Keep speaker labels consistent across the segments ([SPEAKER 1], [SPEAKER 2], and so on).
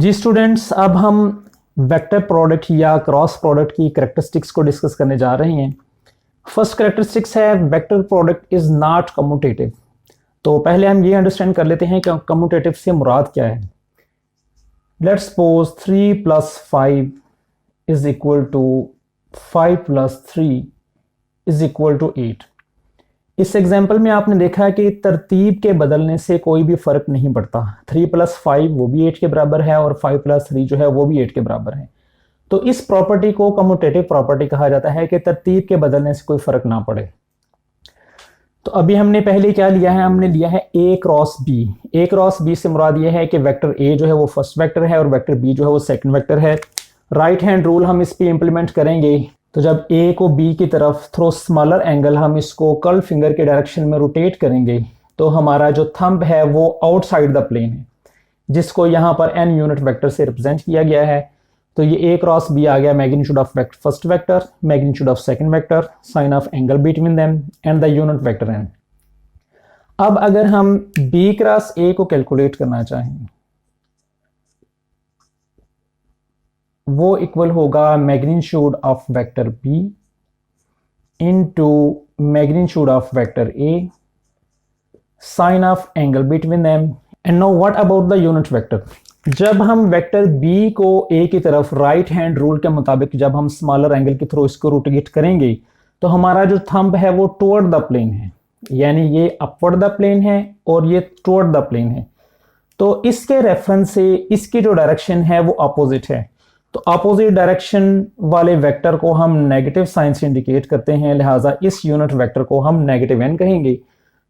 [SPEAKER 1] जी students, अब हम vector product या क्रॉस प्रोडक्ट की कैरेक्टरिस्टिक्स को डिस्कस करने जा रहे हैं। फर्स्ट कैरेक्टरिस्टिक्स है vector product is not commutative. तो पहले हम ये अंडरस्टैंड कर लेते हैं कि कम्यूटेटिव से मुराद क्या है। Let's suppose 3 + 5 is equal to 5 + 3 is equal to 8। इस एग्जाम्पल में आपने देखा कि तरतीब के बदलने से कोई भी फर्क नहीं पड़ता। 3 + 5 वो भी 8 के बराबर है और 5 + 3 जो है वो भी 8 के बराबर है। तो इस प्रॉपर्टी को कम्यूटेटिव प्रॉपर्टी कहा जाता है कि तरतीब के बदलने से कोई फर्क ना पड़े। तो अभी हमने पहले क्या लिया है, हमने लिया है A cross B। A cross B से मुराद ये है कि वेक्टर A जो है वो फर्स्ट वेक्टर है और वेक्टर B जो है वो सेकंड वेक्टर है। राइट हैंड रूल हम इस पे इंप्लीमेंट करेंगे। तो जब A को B की तरफ थ्रो स्मॉलर एंगल हम इसको कर्ल फिंगर के डायरेक्शन में रोटेट करेंगे तो हमारा जो थंब है वो आउटसाइड द प्लेन है, जिसको यहाँ पर n यूनिट वेक्टर से रिप्रेजेंट किया गया है। तो ये A क्रॉस B आ गया magnitude of first vector, magnitude of second vector, sine of angle between them and the unit vector n। अब अगर हम B क्रॉस A को कैलकुलेट करना चाहें, वो इक्वल होगा magnitude of vector B into magnitude of vector A, sine of angle between them. And now what about the unit vector. जब हम वेक्टर B को A की तरफ राइट हैंड रूल के मुताबिक जब हम स्मॉलर एंगल के थ्रू इसको रोटेट करेंगे तो हमारा जो थंब है वो टुवर्ड द प्लेन है, यानी ये अपवर्ड द प्लेन है और ये टुवर्ड द प्लेन है। तो इसके रेफरेंस से इसकी जो डायरेक्शन है वो अपोजिट है। तो अपोजिट डायरेक्शन वाले वेक्टर को हम नेगेटिव साइन से इंडिकेट करते हैं, लिहाजा इस यूनिट वेक्टर को हम नेगेटिव n कहेंगे।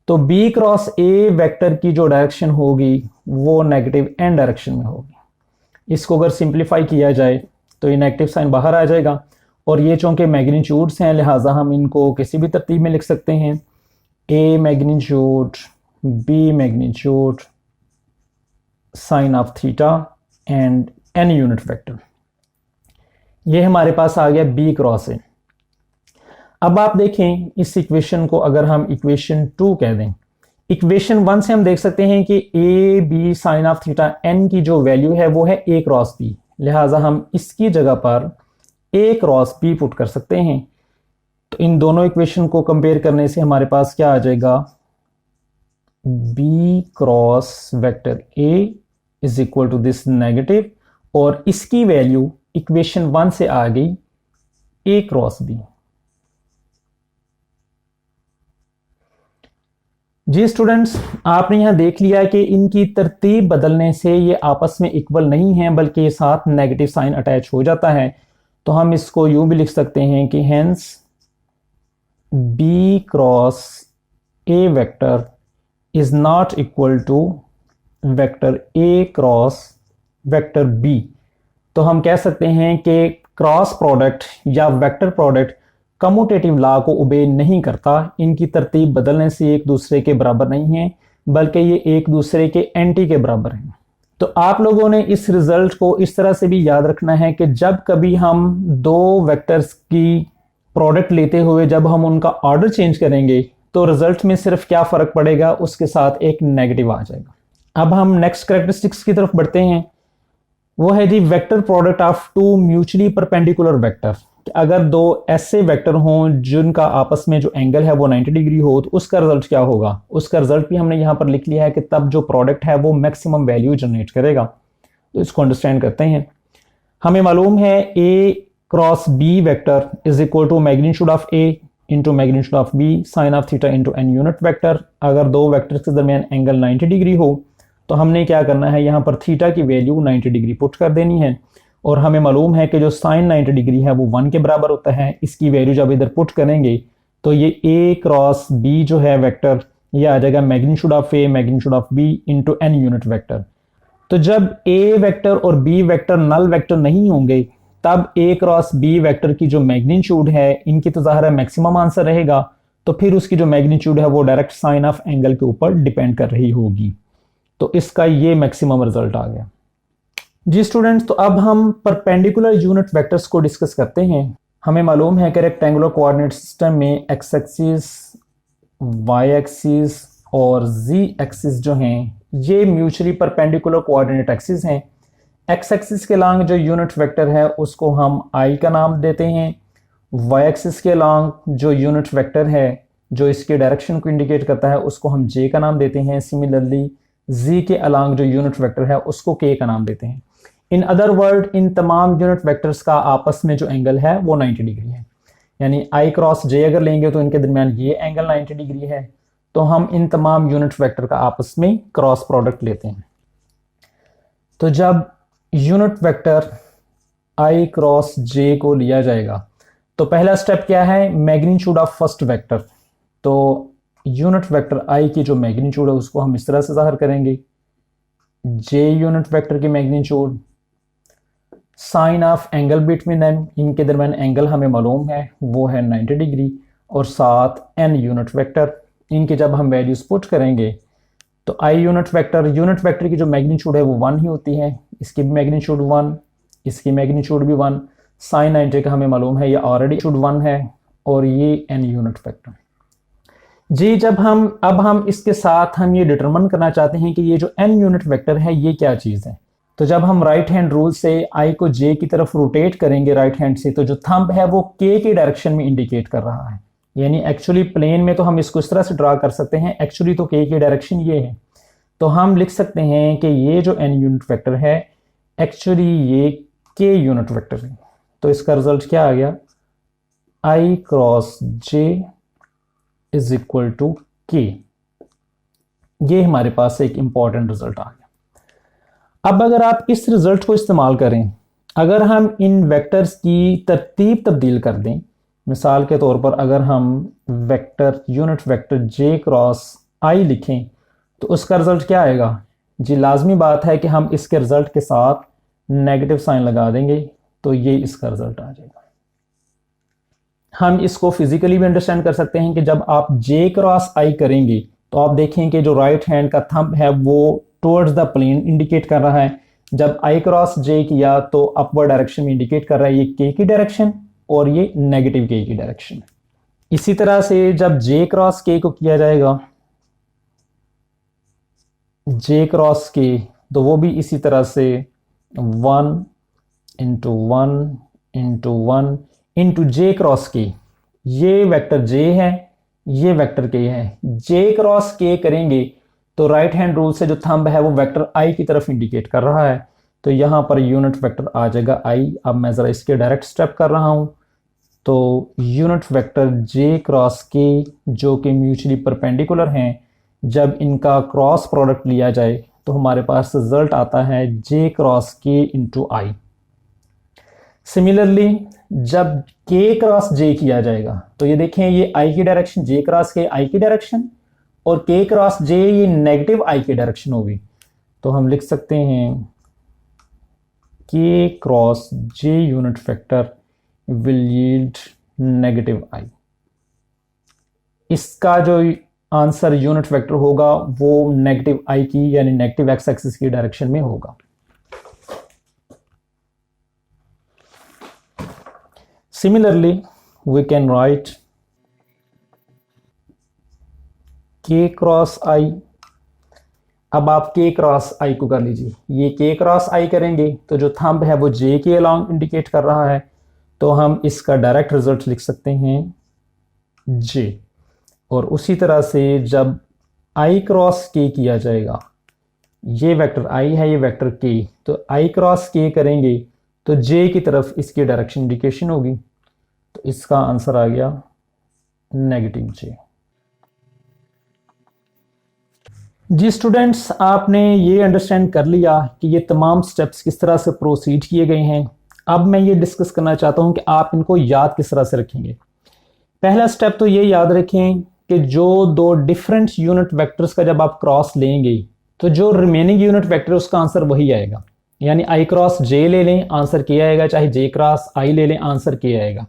[SPEAKER 1] तो B क्रॉस A वेक्टर की जो डायरेक्शन होगी वो नेगेटिव n डायरेक्शन में होगी। इसको अगर सिंप्लीफाई किया जाए तो ये नेगेटिव साइन बाहर आ जाएगा और ये चूंकि मैग्नीट्यूड्स हैं लिहाजा हम इनको किसी भी तरतीब में लिख सकते हैं। A magnitude, B magnitude, sine of theta and n unit vector. ये हमारे पास आ गया B क्रॉस A। अब आप देखें इस इक्वेशन को अगर हम इक्वेशन 2 कह दें, इक्वेशन 1 से हम देख सकते हैं कि A B sine of theta n की जो वैल्यू है वो है A क्रॉस B, लिहाजा हम इसकी जगह पर A क्रॉस B पुट कर सकते हैं। तो इन दोनों इक्वेशन को कंपेयर करने से हमारे पास क्या आ जाएगा, B cross vector A is equal to this negative और इसकी वैल्यू इक्वेशन 1 से आ गई A क्रॉस B। जी स्टूडेंट्स, आपने यहां देख लिया कि इनकी तरतीब बदलने से ये आपस में इक्वल नहीं है बल्कि साथ नेगेटिव साइन अटैच हो जाता है। तो हम इसको यूं भी लिख सकते हैं कि hence B cross A vector is not equal to vector A cross vector B। तो हम कह सकते हैं कि क्रॉस प्रोडक्ट या वेक्टर प्रोडक्ट कम्यूटेटिव लॉ को ओबे नहीं करता। इनकी तरतीब बदलने से एक दूसरे के बराबर नहीं है बल्कि ये एक दूसरे के एंटी के बराबर हैं। तो आप लोगों ने इस रिजल्ट को इस तरह से भी याद रखना है कि जब कभी हम दो वेक्टर्स की प्रोडक्ट लेते हुए जब हम उनका ऑर्डर चेंज करेंगे तो रिजल्ट में सिर्फ क्या फर्क पड़ेगा, उसके साथ एक नेगेटिव आ जाएगा। अब हम नेक्स्ट कैरेक्टरिस्टिक्स की तरफ बढ़ते हैं। वो है जी vector product of two mutually perpendicular vector. अगर दो ऐसे वेक्टर हों जिनका आपस में जो एंगल है वो 90 डिग्री हो तो उसका रिजल्ट क्या होगा। उसका रिजल्ट भी हमने यहाँ पर लिख लिया है कि तब जो प्रोडक्ट है वो मैक्सिमम वैल्यू जनरेट करेगा। तो इसको अंडरस्टैंड करते हैं। हमें मालूम है A cross B vector is equal to magnitude of A into magnitude of B sine of theta into n unit vector. अगर दो वेक्टर्स के दरमियान एंगल 90 डिग्री हो तो हमने क्या करना है, यहाँ पर थीटा की वैल्यू 90 डिग्री पुट कर देनी है और हमें मालूम है कि जो साइन 90 डिग्री है वो 1 के बराबर होता है। इसकी वैल्यू जब इधर पुट करेंगे तो ये A क्रॉस B जो है वेक्टर ये आ जाएगा magnitude of A magnitude of B into n unit vector. तो जब A वेक्टर और B वेक्टर नल वेक्टर नहीं होंगे तब A क्रॉस B वेक्टर की जो मैग्नीट्यूड है इनकी तो ज़ाहिर है मैक्सिमम आंसर रहेगा, तो फिर उसकी जो मैग्नीट्यूड है वो डायरेक्ट साइन ऑफ एंगल के ऊपर डिपेंड कर रही होगी। तो इसका ये मैक्सिमम रिजल्ट आ गया। जी स्टूडेंट्स, तो अब हम परपेंडिकुलर यूनिट वेक्टर्स को डिस्कस करते हैं। हमें मालूम है कि रेक्टेंगुलर कोऑर्डिनेट सिस्टम में एक्स एक्सिस, वाई एक्सिस और जी एक्सिस जो हैं ये म्यूचुअली परपेंडिकुलर कोऑर्डिनेट एक्सिस हैं। एक्स एक्सिस के लॉन्ग जो यूनिट वेक्टर है उसको हम आई का नाम देते हैं, वाई एक्सिस के लॉन्ग जो यूनिट वेक्टर है जो इसके डायरेक्शन को इंडिकेट करता है उसको हम जे का नाम देते हैं। सिमिलरली जी के अलॉन्ग जो यूनिट वेक्टर है उसको के का नाम देते हैं। इन अदर वर्ड इन तमाम यूनिट वेक्टर्स का आपस में जो एंगल है वो 90 डिग्री है। यानी आई क्रॉस जे अगर लेंगे तो इनके दरमियान ये एंगल 90 डिग्री है। तो हम इन तमाम यूनिट वेक्टर का आपस में क्रॉस प्रोडक्ट लेते हैं। तो जब यूनिट वेक्टर आई क्रॉस जे को लिया जाएगा तो पहला स्टेप क्या है, मैग्नीट्यूड ऑफ फर्स्ट वेक्टर। तो यूनिट वेक्टर आई की जो मैग्नीट्यूड है उसको हम इस तरह से ज़ाहिर करेंगे, जे यूनिट वेक्टर की magnitude sine of angle between them, इनके दरमियान एंगल हमें मालूम है वो है 90 डिग्री, और साथ एन यूनिट वेक्टर, इनके जब हम वैल्यूज पुट करेंगे तो आई यूनिट वेक्टर की जो मैग्नीट्यूड है वो 1 ही होती है, इसकी भी मैग्नीट्यूड 1, इसकी मैग्नीट्यूड भी 1, साइन 90 का हमें मालूम है ये ऑलरेडी 1 है, और ये एन यूनिट वेक्टर जी। जब हम इसके साथ हम ये डिटरमिन करना चाहते हैं कि ये जो एन यूनिट वेक्टर है ये क्या चीज़ है, तो जब हम राइट हैंड रूल से आई को जे की तरफ रोटेट करेंगे राइट हैंड से, तो जो थंब है वो के की डायरेक्शन में इंडिकेट कर रहा है। यानी एक्चुअली प्लेन में तो हम इसको इस तरह से ड्रा कर सकते हैं, एक्चुअली तो के की डायरेक्शन ये है। तो हम लिख सकते हैं कि ये जो एन यूनिट वेक्टर है एक्चुअली ये के यूनिट वेक्टर है। तो इसका रिजल्ट क्या आ गया, I cross J is equal to K. ये हमारे पास एक इंपॉर्टेंट रिजल्ट आ गया। अब अगर आप इस रिजल्ट को इस्तेमाल करें, अगर हम इन वेक्टर्स की तरतीब तब्दील कर दें, मिसाल के तौर पर अगर हम यूनिट वेक्टर जे क्रॉस आई लिखें तो उसका रिजल्ट क्या आएगा जी। लाजमी बात है कि हम इसके रिजल्ट के साथ नेगेटिव साइन लगा देंगे, तो ये इसका रिजल्ट आ जाएगा। हम इसको फिजिकली भी अंडरस्टैंड कर सकते हैं कि जब आप जे क्रॉस आई करेंगे तो आप देखें कि जो राइट हैंड का थंब है वो टुवर्ड्स द प्लेन इंडिकेट कर रहा है। जब आई क्रॉस जे किया तो अपवर्ड डायरेक्शन में इंडिकेट कर रहा है ये के की डायरेक्शन, और ये नेगेटिव के की डायरेक्शन। इसी तरह से जब जे क्रॉस के को किया जाएगा, जे क्रॉस के, तो वो भी इसी तरह से 1 इंटू 1 इंटू 1 इंटू जे क्रॉस के, ये वेक्टर जे है, ये वेक्टर के है। जे क्रॉस के करेंगे तो राइट हैंड रूल से जो थंब है वो वेक्टर आई की तरफ इंडिकेट कर रहा है, तो यहां पर यूनिट वेक्टर आ जाएगा आई। अब मैं जरा इसके डायरेक्ट स्टेप कर रहा हूं, तो यूनिट वेक्टर जे क्रॉस के जो कि म्यूचुअली परपेंडिकुलर हैं, जब इनका क्रॉस प्रोडक्ट लिया जाए तो हमारे पास रिजल्ट आता है जे क्रॉस के इंटू आई। सिमिलरली जब के क्रॉस जे किया जाएगा तो ये देखें ये आई की डायरेक्शन, जे क्रॉस के आई की डायरेक्शन, और के क्रॉस जे ये नेगेटिव आई की डायरेक्शन होगी। तो हम लिख सकते हैं K cross J unit vector will yield negative I. इसका जो आंसर यूनिट वेक्टर होगा वो नेगेटिव आई की यानी नेगेटिव एक्स एक्सिस की डायरेक्शन में होगा। Similarly, we can write k cross i। अब आप k क्रॉस i को कर लीजिए, ये k क्रॉस i करेंगे तो जो थंब है वो j के अलॉन्ग इंडिकेट कर रहा है, तो हम इसका डायरेक्ट रिजल्ट लिख सकते हैं j। और उसी तरह से जब i क्रॉस k किया जाएगा, ये वेक्टर i है, ये वेक्टर k, तो i क्रॉस k करेंगे तो j की तरफ इसकी डायरेक्शन इंडिकेशन होगी, तो इसका आंसर आ गया नेगेटिव j। जी स्टूडेंट्स, आपने ये अंडरस्टैंड कर लिया कि ये तमाम स्टेप्स किस तरह से प्रोसीड किए गए हैं। अब मैं ये डिस्कस करना चाहता हूं कि आप इनको याद किस तरह से रखेंगे। पहला स्टेप तो ये याद रखें कि जो दो डिफरेंट यूनिट वेक्टर्स का जब आप क्रॉस लेंगे तो जो रिमेनिंग यूनिट वेक्टर उसका आंसर वही आएगा। यानी आई क्रॉस जे ले लें आंसर के आएगा, चाहे जे क्रॉस आई ले लें आंसर के आएगा।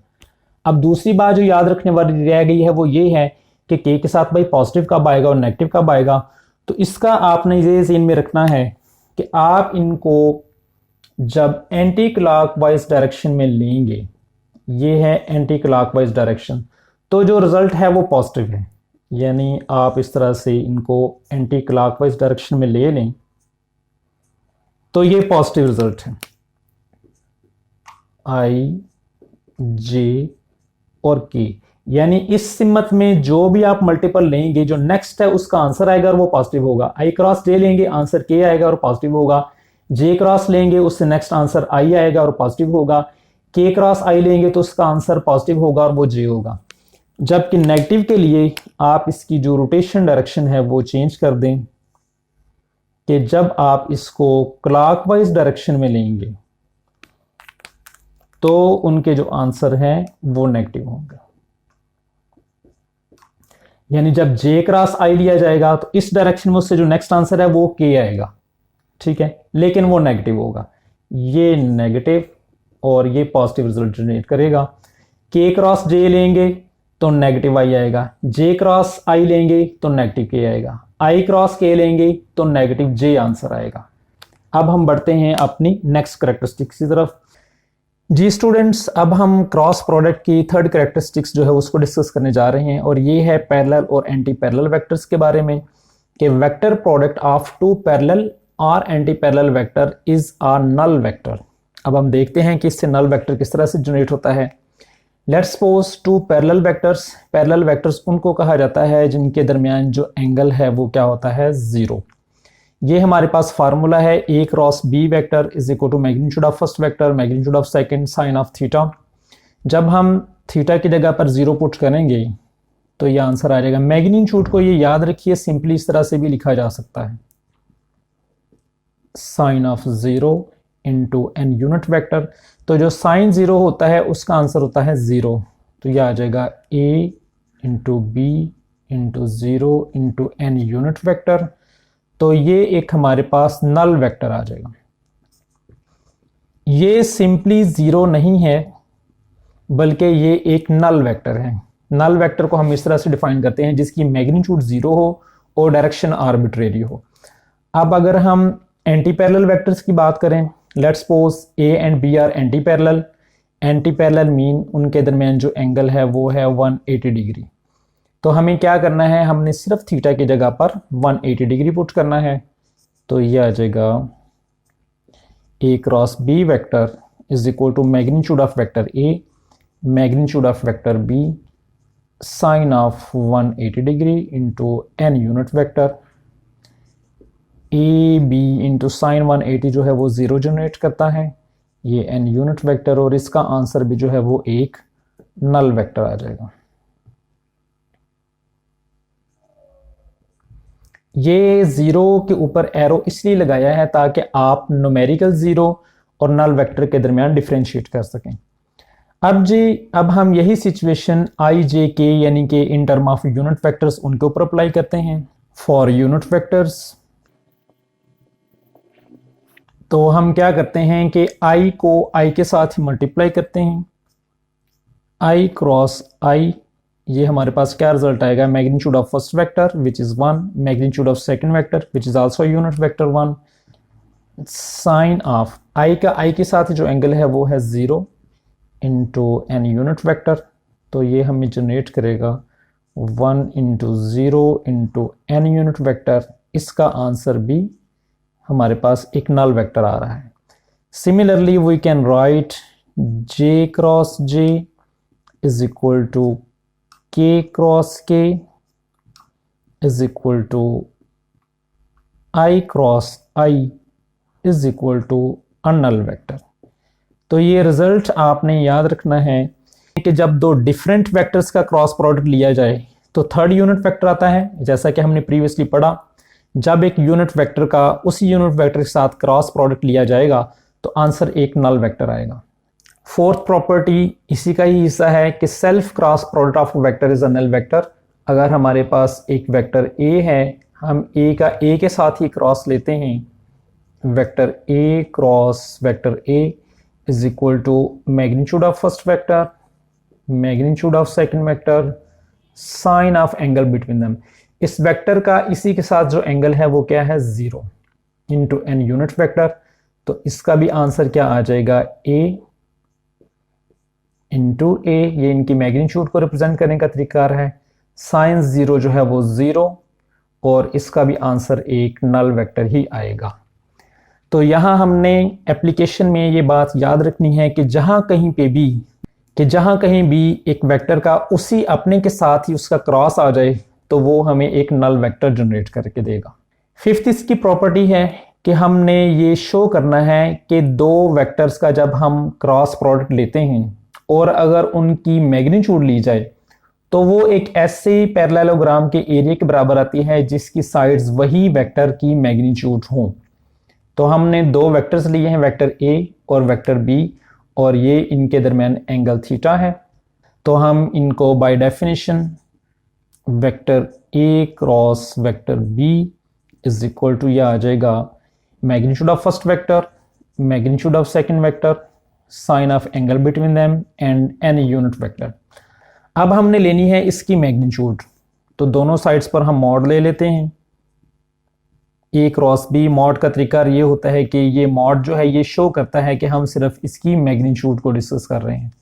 [SPEAKER 1] अब दूसरी बात जो याद रखने वाली रह गई है वो ये है कि के के साथ भाई पॉजिटिव कब आएगा और नेगेटिव कब आएगा। तो इसका आपने ये ज़हन में रखना है कि आप इनको जब एंटी क्लॉकवाइज डायरेक्शन में लेंगे, ये है एंटी क्लॉकवाइज डायरेक्शन, तो जो रिजल्ट है वो पॉजिटिव है। यानी आप इस तरह से इनको एंटी क्लॉकवाइज डायरेक्शन में ले लें तो ये पॉजिटिव रिजल्ट है। आई, जे और के, यानी इस सिमत में जो भी आप मल्टीपल लेंगे, जो नेक्स्ट है उसका आंसर आएगा और वो पॉजिटिव होगा। आई क्रॉस जे लेंगे, आंसर के आएगा और पॉजिटिव होगा। जे क्रॉस लेंगे, उससे नेक्स्ट आंसर आई आएगा और पॉजिटिव होगा। के क्रॉस आई लेंगे तो उसका आंसर पॉजिटिव होगा और वो जे होगा। जबकि नेगेटिव के लिए आप इसकी जो रोटेशन डायरेक्शन है वो चेंज कर दें कि जब आप इसको क्लॉकवाइज डायरेक्शन में लेंगे तो उनके जो आंसर हैं वो नेगेटिव होंगे। यानी जब जे क्रॉस आई लिया जाएगा तो इस डायरेक्शन में उससे जो नेक्स्ट आंसर है वो के आएगा, ठीक है, लेकिन वो नेगेटिव होगा। ये नेगेटिव और ये पॉजिटिव रिजल्ट जनरेट करेगा। के क्रॉस जे लेंगे तो नेगेटिव आई आएगा, जे क्रॉस आई लेंगे तो नेगेटिव के आएगा, आई क्रॉस के लेंगे तो नेगेटिव जे आंसर आएगा। अब हम बढ़ते हैं अपनी नेक्स्ट कैरेक्टरिस्टिक्स की तरफ। जी स्टूडेंट्स, अब हम क्रॉस प्रोडक्ट की थर्ड कैरेक्टरिस्टिक्स जो है उसको डिस्कस करने जा रहे हैं और ये है पैरेलल और एंटी पैरेलल वेक्टर्स के बारे में कि vector product of two parallel और anti parallel vector is a null vector. अब हम देखते हैं कि इससे नल वेक्टर किस तरह से जनरेट होता है। Let's suppose two parallel vectors उनको कहा जाता है जिनके दरमियान जो एंगल है वो क्या होता है, जीरो। ये हमारे पास फार्मूला है, A cross B vector is equal to magnitude of first vector magnitude of second sine of theta. जब हम थीटा की जगह पर जीरो पुट करेंगे तो ये आंसर आ जाएगा। मैग्नीट्यूड को ये याद रखिए, सिंपली इस तरह से भी लिखा जा सकता है, sine of zero into N unit vector. तो जो साइन जीरो होता है उसका आंसर होता है जीरो, तो यह आ जाएगा A into B into zero into N unit vector. तो ये एक हमारे पास नल वेक्टर आ जाएगा। ये सिंपली जीरो नहीं है बल्कि ये एक नल वेक्टर है। नल वेक्टर को हम इस तरह से डिफाइन करते हैं जिसकी मैग्नीट्यूड जीरो हो और डायरेक्शन आर्बिट्रेरी हो। अब अगर हम एंटी पैरेलल वेक्टर्स की बात करें, let's suppose A and B are anti parallel. Anti parallel mean उनके दरमियान जो एंगल है वो है 180 डिग्री। तो हमें क्या करना है, हमने सिर्फ थीटा की जगह पर 180 डिग्री पुट करना है। तो ये आ जाएगा A cross B vector is equal to magnitude of vector A magnitude of vector B sine of 180 degree into N unit vector. A B into sine 180 जो है वो जीरो जनरेट करता है, ये एन यूनिट वेक्टर, और इसका answer भी जो है वो एक नल वेक्टर आ जाएगा। ये जीरो के ऊपर एरो इसलिए लगाया है ताकि आप न्यूमेरिकल जीरो और नल वेक्टर के दरमियान डिफरेंशिएट कर सकें। अब हम यही सिचुएशन आई जे के यानी कि in term of unit vectors उनके ऊपर अप्लाई करते हैं। फॉर यूनिट वेक्टर्स तो हम क्या करते हैं कि आई को आई के साथ ही मल्टीप्लाई करते हैं, आई क्रॉस आई, ये हमारे पास क्या रिजल्ट आएगा, magnitude of first vector which is 1 magnitude of second vector which is also unit vector 1 sine of I का आई के साथ जो एंगल है वो है 0 इंटू एन यूनिट वेक्टर। तो ये हमें जनरेट करेगा 1 into 0 into N unit vector. इसका आंसर भी हमारे पास एक नल वेक्टर आ रहा है। Similarly we can write J cross J is equal to k cross k is equal to i cross i is equal to a null vector. तो ये रिजल्ट आपने याद रखना है कि जब दो डिफरेंट वेक्टर्स का क्रॉस प्रोडक्ट लिया जाए तो थर्ड यूनिट वेक्टर आता है, जैसा कि हमने प्रीवियसली पढ़ा। जब एक यूनिट वेक्टर का उसी यूनिट वेक्टर के साथ क्रॉस प्रोडक्ट लिया जाएगा तो आंसर एक नल वेक्टर आएगा। फोर्थ प्रॉपर्टी इसी का ही हिस्सा है कि self cross product of vector is a null vector. अगर हमारे पास एक वेक्टर ए है, हम ए का ए के साथ ही क्रॉस लेते हैं, vector A cross vector A is equal to magnitude of first vector magnitude of second vector sine of angle between them. इस वेक्टर का इसी के साथ जो एंगल है वो क्या है, 0 इंटू एन यूनिट वेक्टर। तो इसका भी आंसर क्या आ जाएगा, ए इंटू ए, ये इनकी मैग्नीट्यूड को रिप्रेजेंट करने का तरीका है। साइन 0 जो है वो 0 और इसका भी आंसर एक नल वेक्टर ही आएगा। तो यहाँ हमने एप्लीकेशन में ये बात याद रखनी है कि जहाँ कहीं भी एक वेक्टर का उसी अपने के साथ ही उसका क्रॉस आ जाए तो वो हमें एक नल वेक्टर जनरेट करके देगा। फिफ्थ इसकी प्रॉपर्टी है कि हमने ये शो करना है कि दो वेक्टर्स का जब हम क्रॉस प्रोडक्ट लेते हैं और अगर उनकी मैग्नीट्यूड ली जाए तो वो एक ऐसे पैरेललोग्राम के एरिया के बराबर आती है जिसकी साइड्स वही वेक्टर की मैग्नीट्यूड हों। तो हमने दो वेक्टर्स लिए हैं, वेक्टर ए और वेक्टर बी, और ये इनके दरमियान एंगल थीटा है। तो हम इनको by definition vector A cross vector B is equal to, यह आ जाएगा magnitude of first vector, magnitude of second vector, sine of angle between them and any unit vector. अब हमने लेनी है इसकी मैग्नीट्यूड, तो दोनों साइड्स पर हम मॉड ले लेते हैं। ए क्रॉस बी मॉड का तरीका ये होता है कि ये मॉड जो है ये शो करता है कि हम सिर्फ इसकी मैग्नीट्यूड को डिस्कस कर रहे हैं।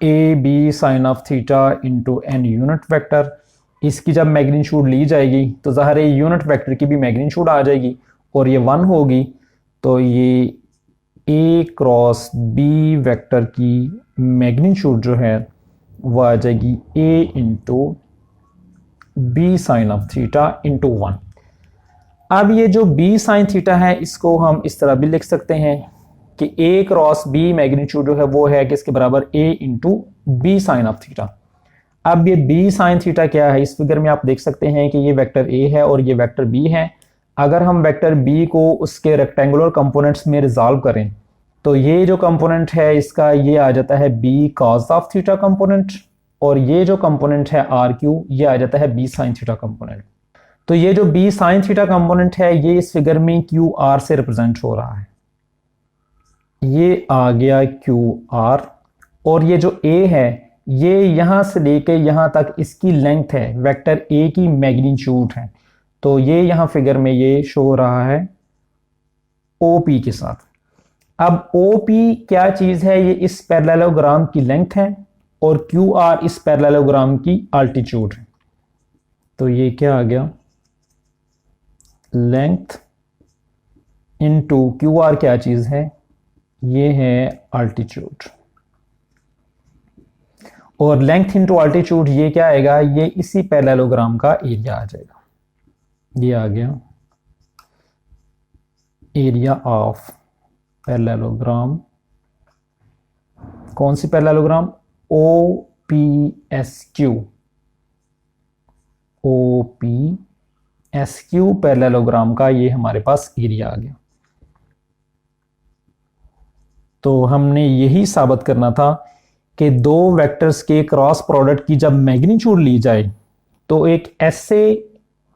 [SPEAKER 1] A B sine of theta into N unit vector, इसकी जब मैग्नीट्यूड ली जाएगी तो ज़ाहिर है यूनिट वेक्टर की भी मैग्नीट्यूड आ जाएगी और ये 1 होगी। तो ये ए क्रॉस बी वेक्टर की मैग्नीट्यूड जो है वो आ जाएगी A into B sine of theta into 1। अब ये जो बी साइन थीटा है इसको हम इस तरह भी लिख सकते हैं कि ए क्रॉस बी मैग्नीट्यूड जो है वो है कि इसके बराबर A into B sine of theta. अब ये बी साइन थीटा क्या है, इस फिगर में आप देख सकते हैं कि ये वेक्टर ए है और ये वेक्टर बी है। अगर हम वेक्टर बी को उसके रेक्टेंगुलर कंपोनेंट्स में रिजॉल्व करें तो ये जो कंपोनेंट है इसका ये आ जाता है B cos of theta component, और ये जो कंपोनेंट है आर क्यू ये आ जाता है बी साइन थीटा कंपोनेंट। तो ये जो बी साइन थीटा कंपोनेंट है ये इस फिगर में क्यू आर से रिप्रेजेंट हो रहा है, ये आ गया क्यू आर, और ये जो ए है ये यहां से लेके यहां तक इसकी लेंथ है, वेक्टर ए की मैग्नीट्यूड है। तो ये यहां फिगर में ये शो हो रहा है OP के साथ। अब OP क्या चीज है, ये इस पैरेललोग्राम की लेंथ है और QR इस पैरेललोग्राम की अल्टीट्यूड है। तो ये क्या आ गया, लेंथ इनटू QR क्या चीज है, ये है अल्टीट्यूड, और लेंथ इनटू अल्टीट्यूड ये क्या आएगा, ये इसी पैरेललोग्राम का एरिया आ जाएगा। ये आ गया एरिया ऑफ पैरेललोग्राम। कौन सी पैरेललोग्राम, OPSQ, OPSQ पैरेललोग्राम का ये हमारे पास एरिया आ गया। तो हमने यही साबित करना था कि दो वेक्टर्स के क्रॉस प्रोडक्ट की जब मैग्नीट्यूड ली जाए तो एक ऐसे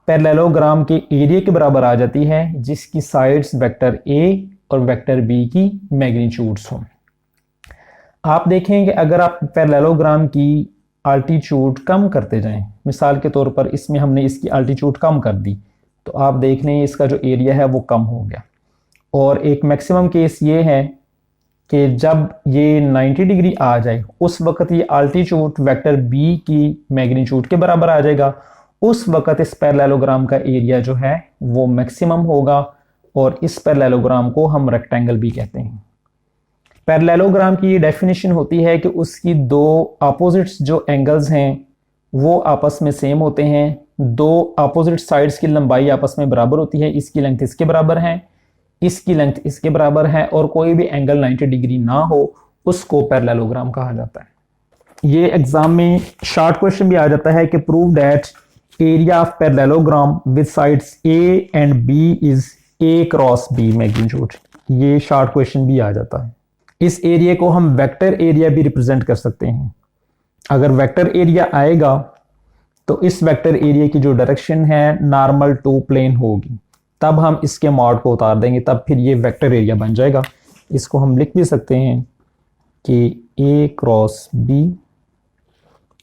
[SPEAKER 1] पैरेललोग्राम के एरिया के बराबर आ जाती है जिसकी साइड्स वेक्टर ए और वेक्टर बी की मैग्नीट्यूड्स हों। आप देखें कि अगर आप पैरेललोग्राम की अल्टीट्यूड कम करते जाएं, मिसाल के तौर पर इसमें हमने इसकी अल्टीट्यूड कम कर दी तो आप देख लें इसका जो एरिया है वो कम हो गया। और एक मैक्सिमम केस ये है कि जब ये 90 डिग्री आ जाए उस वक्त ये अल्टीट्यूड वेक्टर बी की मैग्नीट्यूड के बराबर आ जाएगा। उस वक्त इस पैरेललोग्राम का एरिया जो है वो मैक्सिमम होगा और इस पैरेललोग्राम को हम रेक्टेंगल भी कहते हैं। पैरेललोग्राम की ये डेफिनेशन होती है कि उसकी दो अपोजिट्स जो एंगल्स हैं वो आपस में सेम होते हैं, दो अपोजिट साइड्स की लंबाई आपस में बराबर होती है, इसकी लेंथ इसके बराबर है, इसकी लेंथ इसके बराबर है, और कोई भी एंगल 90 डिग्री ना हो उसको पैरेललोग्राम कहा जाता है। ये एग्जाम में शॉर्ट क्वेश्चन भी आ जाता है कि prove that area of parallelogram with sides A and B is A cross B magnitude, ये शॉर्ट क्वेश्चन भी आ जाता है। इस एरिया को हम वेक्टर एरिया भी रिप्रेजेंट कर सकते हैं। अगर वेक्टर एरिया आएगा तो इस वेक्टर एरिया की जो डायरेक्शन है नॉर्मल टू प्लेन होगी, तब हम इसके मॉड को उतार देंगे, तब फिर ये वेक्टर एरिया बन जाएगा। इसको हम लिख भी सकते हैं कि A cross B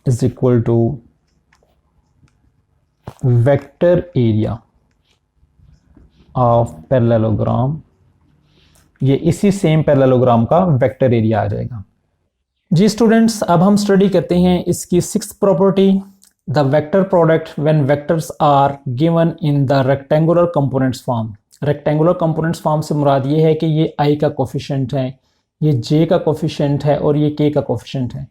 [SPEAKER 1] is equal to vector area of parallelogram, ये इसी सेम पैरेललोग्राम का वेक्टर एरिया आ जाएगा। जी स्टूडेंट्स, अब हम स्टडी करते हैं इसकी sixth property, the vector product when vectors are given in the rectangular components form. Rectangular components form से मुराद ये है कि ये i का कोफिशिएंट है, ये j का कोफिशिएंट है और ये k का कोफिशिएंट है।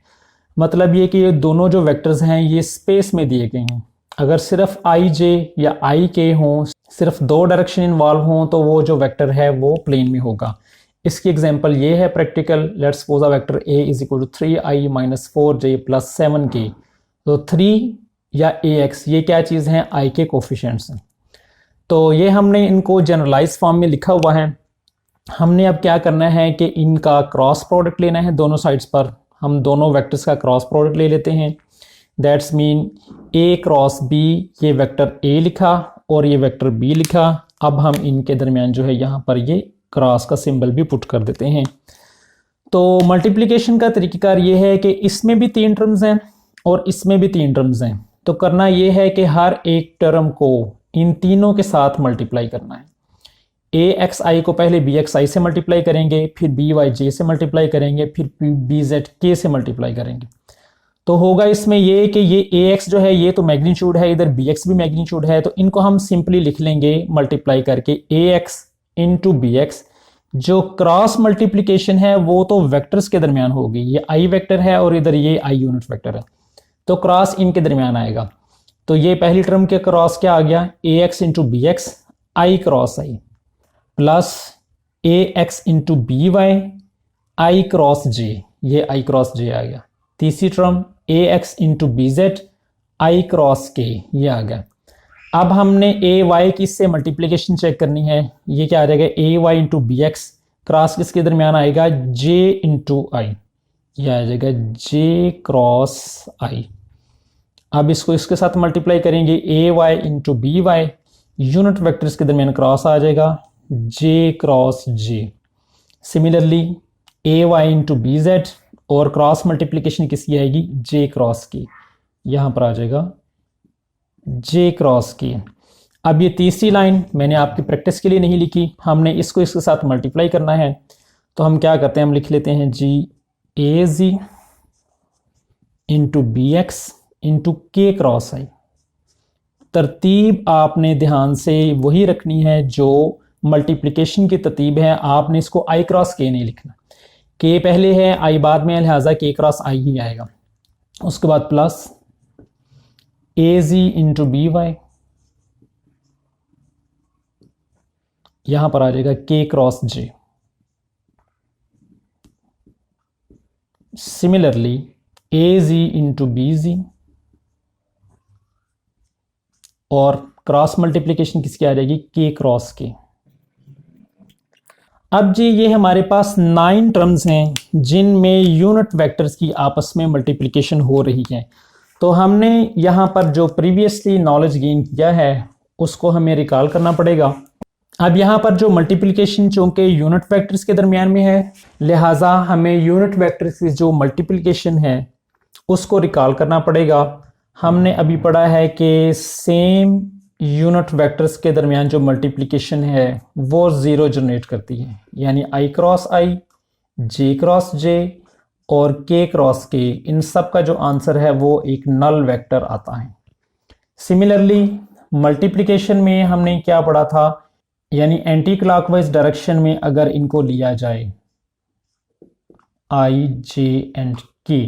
[SPEAKER 1] मतलब ये कि ये दोनों जो वेक्टर्स हैं ये स्पेस में दिए गए हैं। अगर सिर्फ i j या i k हों, सिर्फ दो डायरेक्शन इन्वॉल्व हों, तो वो जो वेक्टर है वो प्लेन में होगा। इसकी एग्जांपल ये है practical. Let's suppose a vector a is equal to 3i minus 4j plus 7k। तो 3 या ax ये क्या चीज़ है, i के कोफिशिएंट्स हैं। तो ये हमने इनको जनरलाइज फॉर्म में लिखा हुआ है। हमने अब क्या करना है कि इनका क्रॉस प्रोडक्ट लेना है दोनों साइड्स पर। हम दोनों वेक्टर्स का क्रॉस प्रोडक्ट ले लेते हैं। That's mean a cross b, ये वेक्टर a लिखा और ये वेक्टर b लिखा। अब हम इनके दरमियान जो है यहाँ पर ये क्रॉस का सिंबल भी पुट कर देते हैं। तो मल्टीप्लिकेशन का तरीक़ाकार ये है कि इसमें भी 3 टर्म्स हैं और इसमें भी 3 टर्म्स हैं। तो करना ये है कि हर एक टर्म को इन तीनों के साथ मल्टीप्लाई करना है। axi को पहले bxi से मल्टीप्लाई करेंगे, फिर byj से मल्टीप्लाई करेंगे, फिर bzk से मल्टीप्लाई करेंगे। तो होगा इसमें ये कि ये ax जो है ये तो मैग्नीट्यूड है, इधर bx भी मैग्नीट्यूड है, तो इनको हम सिंपली लिख लेंगे मल्टीप्लाई करके ax इंटू bx। जो क्रॉस मल्टीप्लिकेशन है वो तो वेक्टर्स के दरमियान होगी। ये i वेक्टर है और इधर ये i यूनिट वेक्टर है, तो क्रॉस इनके दरमियान आएगा। तो ये पहली टर्म के क्रॉस क्या आ गया, ax into bx i cross i plus ax into B Y I cross J, ये i क्रॉस जे आ गया। तीसरी term ax into B Z I cross K, ये आ गया। अब हमने ay की इससे मल्टीप्लिकेशन चेक करनी है। ये क्या आ जाएगा, ay into B X cross किसके दरमियान आएगा, j इंटू आई, ये आ जाएगा j क्रॉस i। अब इसको इसके साथ मल्टीप्लाई करेंगे, ay into B Y unit vectors के दरमियान क्रॉस आ जाएगा j cross j। Similarly ay into B Z और क्रॉस मल्टीप्लिकेशन किसकी आएगी, j क्रॉस की, यहाँ पर आ जाएगा j क्रॉस की। अब ये तीसरी लाइन मैंने आपकी प्रैक्टिस के लिए नहीं लिखी, हमने इसको इसके साथ मल्टीप्लाई करना है। तो हम क्या करते हैं, हम लिख लेते हैं जी ए जी इंटू बी एक्स इंटू के क्रॉस आई। तरतीब आपने ध्यान से वही रखनी है जो मल्टीप्लिकेशन की तरतीब है। आपने इसको आई क्रॉस के नहीं लिखना, के पहले है आई बाद में, लिहाजा के क्रॉस आई ही आएगा। उसके बाद प्लस ए जी इंटू बी वाई, यहां पर आ जाएगा के क्रॉस जे। सिमिलरली ए जी इंटू बी जी और क्रॉस मल्टीप्लिकेशन किसकी आ जाएगी, के क्रॉस के। अब जी ये हमारे पास 9 टर्म्स हैं जिनमें यूनिट वेक्टर्स की आपस में मल्टीप्लिकेशन हो रही है। तो हमने यहाँ पर जो प्रीवियसली नॉलेज गेन किया है उसको हमें रिकॉल करना पड़ेगा। अब यहाँ पर जो मल्टीप्लिकेशन चूंकि यूनिट वेक्टर्स के दरमियान में है, लिहाजा हमें यूनिट वेक्टर्स की जो मल्टीप्लिकेशन है उसको रिकॉल करना पड़ेगा। हमने अभी पढ़ा है कि सेम यूनिट वेक्टर्स के दरमियान जो मल्टीप्लिकेशन है वो ज़ीरो जनरेट करती है, यानी आई क्रॉस आई, जे क्रॉस जे और के क्रॉस के, इन सब का जो आंसर है वो एक नल वेक्टर आता है। सिमिलरली मल्टीप्लिकेशन में हमने क्या पढ़ा था, यानी एंटी क्लॉकवाइज डायरेक्शन में अगर इनको लिया जाए आई जे एंड के,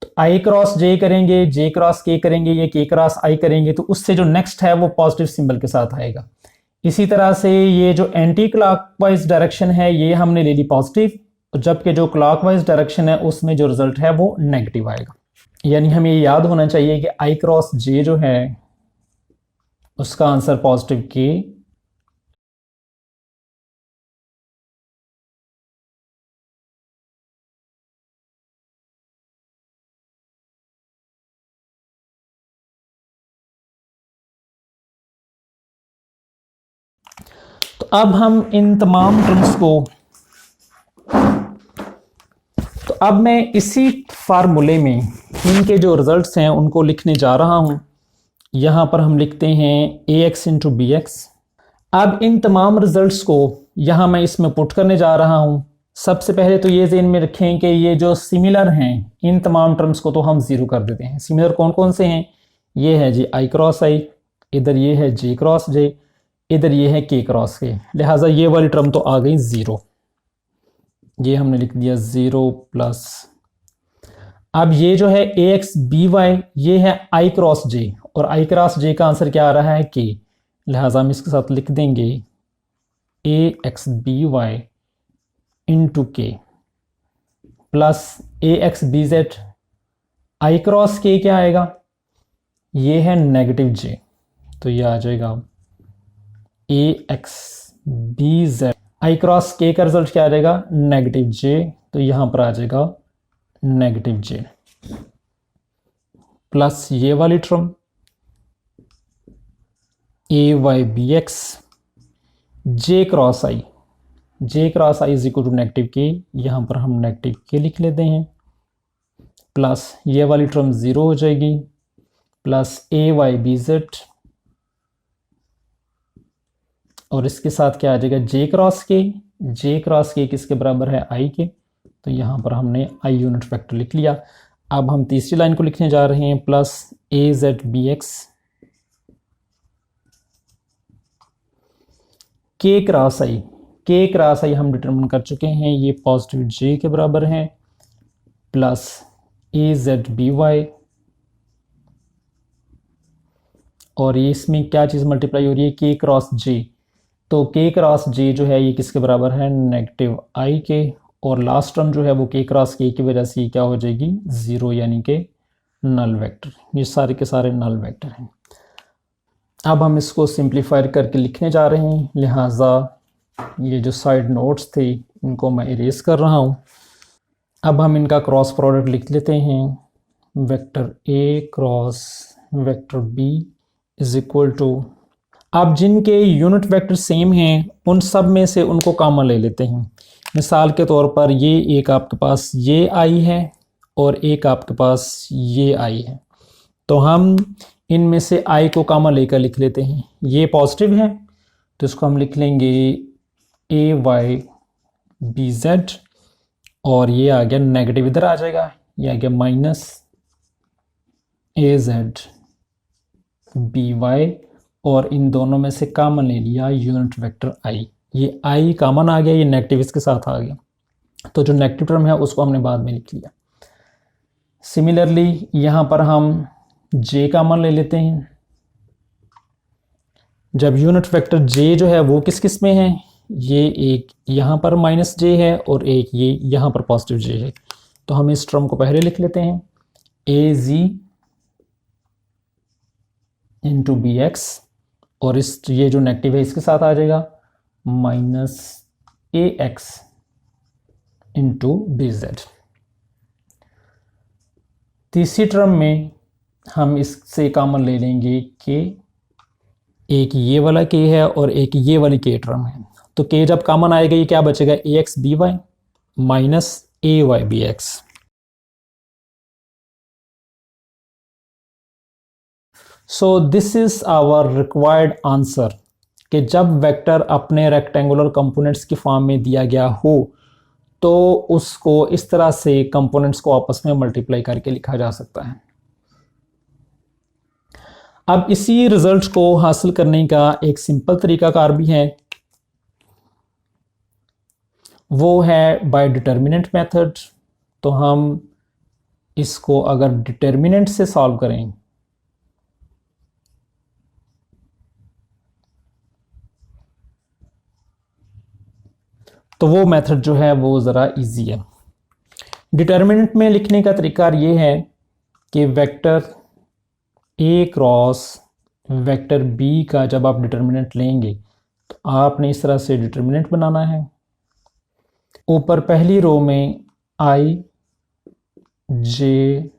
[SPEAKER 1] तो आई क्रॉस जे करेंगे, जे क्रॉस के करेंगे, ये के क्रॉस आई करेंगे, तो उससे जो नेक्स्ट है वो पॉजिटिव सिंबल के साथ आएगा। इसी तरह से ये जो एंटी क्लॉकवाइज डायरेक्शन है ये हमने ले ली पॉजिटिव, जबकि जो क्लॉकवाइज डायरेक्शन है उसमें जो रिजल्ट है वो नेगेटिव आएगा। यानी हमें ये याद होना चाहिए कि आई क्रॉस जे जो है उसका आंसर पॉजिटिव के, तो अब हम इन तमाम टर्म्स को, तो अब मैं इसी फार्मूले में इनके जो रिजल्ट्स हैं उनको लिखने जा रहा हूं। यहां पर हम लिखते हैं ax इंटू बी एक्स। अब इन तमाम रिजल्ट्स को यहां मैं इसमें पुट करने जा रहा हूं। सबसे पहले तो ये ज़हन में रखें कि ये जो सिमिलर हैं इन तमाम टर्म्स को तो हम ज़ीरो कर देते हैं। सिमिलर कौन कौन से हैं, ये है जी आई क्रॉस आई, इधर ये है जे क्रॉस जे, इधर ये है के क्रॉस के, लिहाजा ये वाली टर्म तो आ गई 0, ये हमने लिख दिया 0 प्लस, अब ये जो है ए एक्स बी वाई ये है आई क्रॉस जे, और आई क्रॉस जे का आंसर क्या आ रहा है के, लिहाजा हम इसके साथ लिख देंगे ए एक्स बी वाई इंटू के plus A X B Z, I cross के क्या आएगा, ये है नेगेटिव जे, तो ये आ जाएगा A X B Z, I cross के का रिजल्ट क्या आ जाएगा नेगेटिव जे, तो यहां पर आ जाएगा नेगेटिव जे प्लस ये वाली term A Y B X J cross I, J cross I is equal to negative K, यहां पर हम नेगेटिव के लिख लेते हैं, प्लस ये वाली टर्म 0 हो जाएगी, प्लस ए वाई बी जेड, और इसके साथ क्या आ जाएगा जे क्रॉस के, जे क्रॉस के किसके बराबर है आई के, तो यहां पर हमने आई यूनिट वेक्टर लिख लिया। अब हम तीसरी लाइन को लिखने जा रहे हैं, प्लस ए जेड बी एक्स के क्रॉस आई, के क्रॉस आई हम डिटरमिन कर चुके हैं, ये पॉजिटिव जे के बराबर है, प्लस ए जेड बी वाई, और ये इसमें क्या चीज़ मल्टीप्लाई हो रही है के क्रॉस जे, तो के क्रॉस जे जो है ये किसके बराबर है नेगेटिव आई के, और लास्ट टर्म जो है वो के क्रॉस के की वजह से क्या हो जाएगी 0, यानी कि नल वेक्टर, ये सारे के सारे नल वेक्टर हैं। अब हम इसको सिंप्लीफाई करके लिखने जा रहे हैं, लिहाजा ये जो साइड नोट्स थे इनको मैं इरेज कर रहा हूँ। अब हम इनका क्रॉस प्रोडक्ट लिख लेते हैं, vector A cross vector B is equal to, अब जिनके यूनिट वेक्टर सेम हैं उन सब में से उनको कॉमन ले लेते हैं। मिसाल के तौर पर ये एक आपके पास ये आई है और एक आपके पास ये आई है, तो हम इनमें से आई को कॉमन लेकर लिख लेते हैं, ये पॉजिटिव है तो इसको हम लिख लेंगे ए वाई बी जेड, और ये आ गया नेगेटिव इधर आ जाएगा, ये आ गया माइनस ए जेड बी वाई, और इन दोनों में से कॉमन ले लिया यूनिट वेक्टर आई, ये आई कॉमन आ गया, ये नेगेटिव इसके साथ आ गया, तो जो नेगेटिव टर्म है उसको हमने बाद में लिख लिया। सिमिलरली यहाँ पर हम जे कॉमन ले लेते हैं, जब यूनिट वेक्टर जे जो है वो किस किस में है, ये एक यहाँ पर माइनस जे है और एक ये यहाँ पर पॉजिटिव जे है, तो हम इस टर्म को पहले लिख लेते हैं ए जी इंटू बी एक्स, और इस ये जो नेगेटिव है इसके साथ आ जाएगा माइनस ए एक्स इंटू बी जेड। तीसरी टर्म में हम इससे कॉमन ले लेंगे के, एक ये वाला के है और एक ये वाली के टर्म है, तो के जब कॉमन आएगा ये क्या बचेगा A X B Y minus A Y B X. So this is our required answer कि जब वेक्टर अपने रेक्टेंगुलर कंपोनेंट्स की फॉर्म में दिया गया हो तो उसको इस तरह से कंपोनेंट्स को आपस में मल्टीप्लाई करके लिखा जा सकता है। अब इसी रिजल्ट को हासिल करने का एक सिंपल तरीकाकार भी है, वो है बाय डिटर्मिनेंट मेथड। तो हम इसको अगर डिटर्मिनेंट से सॉल्व करें तो वो मेथड जो है वो ज़रा इजी है। डिटर्मिनेंट में लिखने का तरीका ये है कि vector A cross vector B का जब आप डिटर्मिनेंट लेंगे तो आपने इस तरह से डिटर्मिनेंट बनाना है, ऊपर पहली रो में आई जे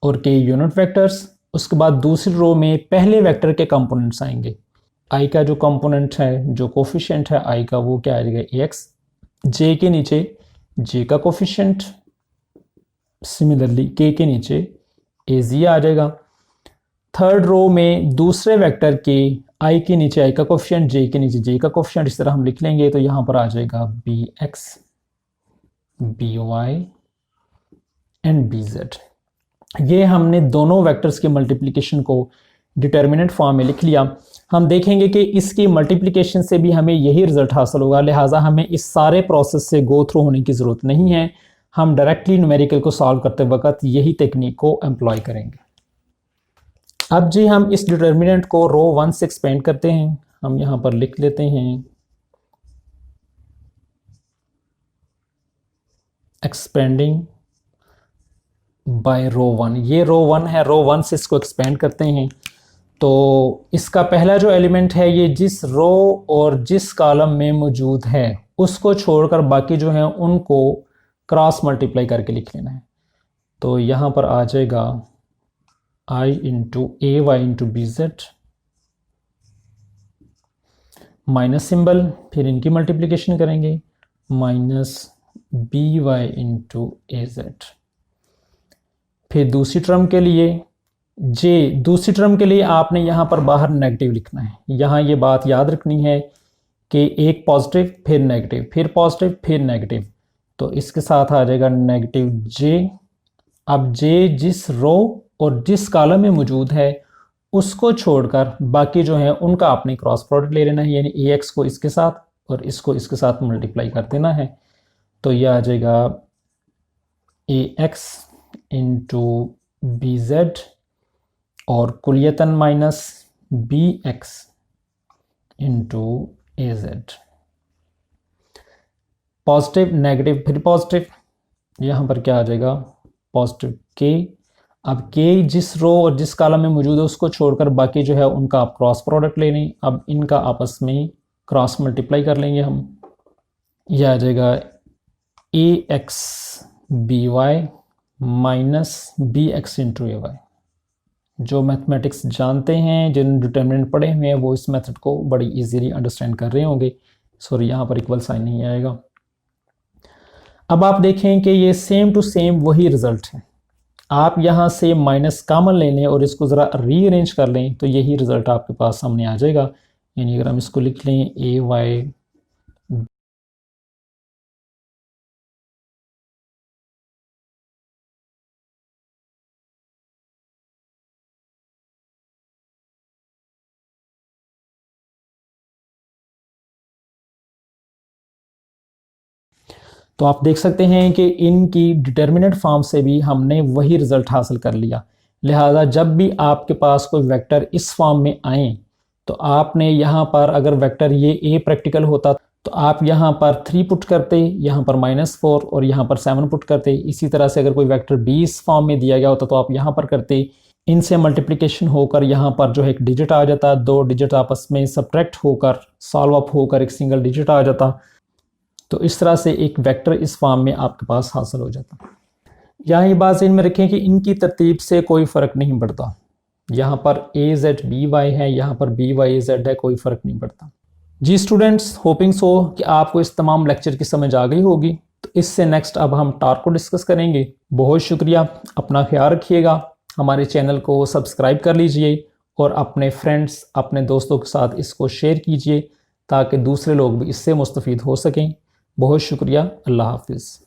[SPEAKER 1] और के यूनिट वेक्टर्स, उसके बाद दूसरी रो में पहले वेक्टर के कंपोनेंट्स आएंगे, आई का जो कंपोनेंट है जो कोफिशिएंट है आई का वो क्या आ जाएगा ए एक्स, जे के नीचे जे का कोफिशिएंट, सिमिलरली के नीचे ए जी आ जाएगा। थर्ड रो में दूसरे वेक्टर के आई के नीचे आई का कोफिशिएंट, जे के नीचे जे का कोफिशिएंट, इस तरह हम लिख लेंगे तो यहां पर आ जाएगा B X B Y and B Z. ये हमने दोनों वेक्टर्स के मल्टीप्लिकेशन को डिटर्मिनेंट फॉर्म में लिख लिया। हम देखेंगे कि इसकी मल्टीप्लिकेशन से भी हमें यही रिजल्ट हासिल होगा, लिहाजा हमें इस सारे प्रोसेस से गो थ्रू होने की ज़रूरत नहीं है। हम डायरेक्टली न्यूमेरिकल को सॉल्व करते वक्त यही टेक्निक को एम्प्लॉय करेंगे। अब जी हम इस डिटर्मिनेंट को रो 1 से एक्सपेंड करते हैं। हम यहाँ पर लिख लेते हैं एक्सपेंडिंग बाय रो 1। ये रो 1 है, रो 1 से इसको एक्सपेंड करते हैं। तो इसका पहला जो एलिमेंट है ये जिस रो और जिस कॉलम में मौजूद है उसको छोड़कर बाकी जो है उनको क्रॉस मल्टीप्लाई करके लिख लेना है। तो यहाँ पर आ जाएगा i into A Y into B Z minus symbol, फिर इनकी मल्टीप्लिकेशन करेंगे minus B Y into A Z. फिर दूसरी टर्म के लिए दूसरी टर्म के लिए आपने यहाँ पर बाहर नेगेटिव लिखना है। यहाँ ये बात याद रखनी है कि एक पॉजिटिव फिर नेगेटिव फिर पॉजिटिव फिर नेगेटिव, तो इसके साथ आ जाएगा नेगेटिव जे। अब जे जिस रो और जिस कॉलम में मौजूद है उसको छोड़कर बाकी जो है उनका आपने क्रॉस प्रोडक्ट ले लेना है, यानी ए एक्स को इसके साथ और इसको इसके साथ मल्टीप्लाई कर देना है। तो यह आ जाएगा A x into B Z और कुलियतन minus B X into A Z. Positive negative फिर पॉजिटिव, यहाँ पर क्या आ जाएगा पॉजिटिव के। अब के जिस रो और जिस कॉलम में मौजूद है उसको छोड़कर बाकी जो है उनका आप क्रॉस प्रोडक्ट ले लें। अब इनका आपस में क्रॉस मल्टीप्लाई कर लेंगे हम। यह आ जाएगा A X B Y minus B X into A Y. जो मैथमेटिक्स जानते हैं, जिन डिटर्मिनेंट पढ़े हुए हैं, वो इस मेथड को बड़ी इजीली अंडरस्टैंड कर रहे होंगे। सॉरी, यहाँ पर इक्वल साइन नहीं आएगा। अब आप देखें कि ये सेम टू सेम वही रिजल्ट है। आप यहाँ से माइनस कॉमन ले लें और इसको ज़रा रीअरेंज कर लें तो यही रिजल्ट आपके पास सामने आ जाएगा। यानी अगर हम इसको लिख लें ए वाई तो आप देख सकते हैं कि इनकी डिटर्मिनेंट फॉर्म से भी हमने वही रिजल्ट हासिल कर लिया। लिहाजा जब भी आपके पास कोई वेक्टर इस फॉर्म में आए तो आपने यहाँ पर अगर वेक्टर ये ए प्रैक्टिकल होता तो आप यहाँ पर 3 पुट करते, यहाँ पर -4 और यहाँ पर 7 पुट करते। इसी तरह से अगर कोई वेक्टर बी इस फॉर्म में दिया गया होता तो आप यहाँ पर करते। इनसे मल्टीप्लिकेशन होकर यहाँ पर जो है एक डिजिट आ जाता, 2 डिजिट आपस में सब्ट्रैक्ट होकर सॉल्व अप होकर एक सिंगल डिजिट आ जाता। तो इस तरह से एक वेक्टर इस फॉर्म में आपके पास हासिल हो जाता। यहाँ ये बात ज़हन में रखें कि इनकी तरतीब से कोई फ़र्क नहीं पड़ता। यहाँ पर ए जेड बी वाई है, यहाँ पर बी वाई ए जेड है, कोई फ़र्क नहीं पड़ता। जी स्टूडेंट्स, होपिंग सो कि आपको इस तमाम लेक्चर की समझ आ गई होगी। तो इससे नेक्स्ट अब हम टार्क को डिस्कस करेंगे। बहुत शुक्रिया, अपना ख्याल रखिएगा, हमारे चैनल को सब्सक्राइब कर लीजिए और अपने फ्रेंड्स अपने दोस्तों के साथ इसको शेयर कीजिए ताकि दूसरे लोग भी इससे मुस्तफ़ीद हो सकें। बहुत शुक्रिया, अल्लाह हाफिज़।